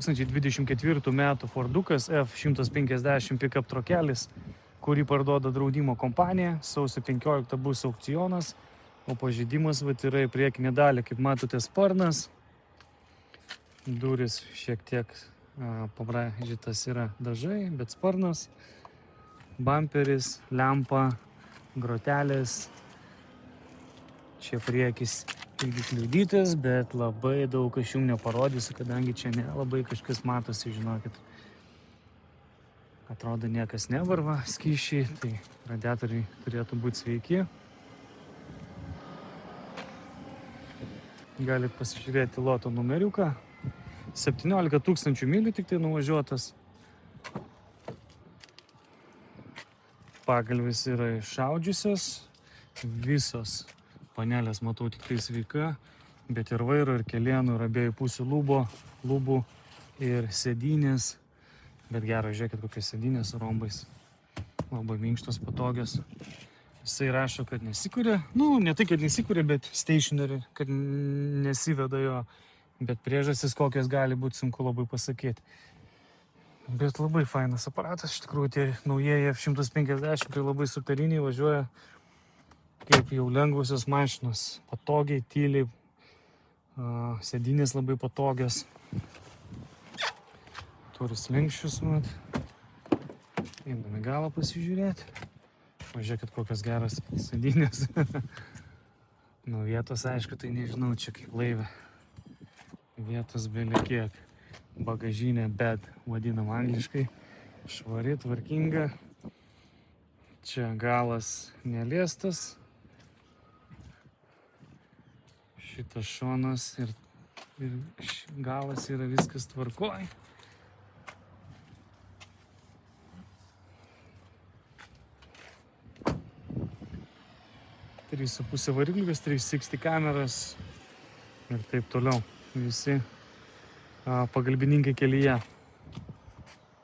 2024 metų Fordukas F150 pick-up trokelis, kurį parduoda draudimo kompanija. Sausio 15 bus aukcionas, o pažeidimas yra į priekinę dalį. Kaip matote, sparnas, duris šiek tiek pabraižytas yra dažai, bet sparnas, bamperis, lempa, grotelės. Čia priekis irgi kliudytas, bet labai daug aš jums neparodysiu, kadangi čia nelabai kažkas matosi, žinokit. Atrodo, niekas nevarva skysčiai, tai radiatoriai turėtų būti sveiki. Galit pasižiūrėti loto numeriuką. 17 000 mylių tik tai nuvažiuotas. Pagalvis yra iššaudžiusios. Visos panelės matau tik tai sveika, bet ir vairo, ir kelienų, ir abiejų pusių lubų ir sėdynės. Bet gero, žiūrėkit, kokios sėdynės su rombais. Labai minkštos, patogios. Jisai rašo, kad nesikuria. Ne tai, kad nesikuria, bet stationary, kad nesiveda jo. Bet priežastis kokios gali būti, sunku labai pasakyti. Bet labai fainas aparatas. Iš tikrųjų, tie naujieji F150 tai labai superiniai važiuoja kaip jau lengvusios mašinos. Patogiai, tyliai. Sėdynės labai patogios. Turi slenksčius, mat. Einame galą pasižiūrėti. Pažiūrėkit, kokios geros sėdynės. Vietos, aišku, tai nežinau, čia kaip laivė. Vietos beli kiek. Bagažinė bed, vadinam angliškai. Švari, tvarkinga. Čia galas neliestas. Šitas šonas ir galas yra viskas tvarkoj. Trys su pusė varikliukas, 360 kameras ir taip toliau. Visi pagalbininkai kelyje.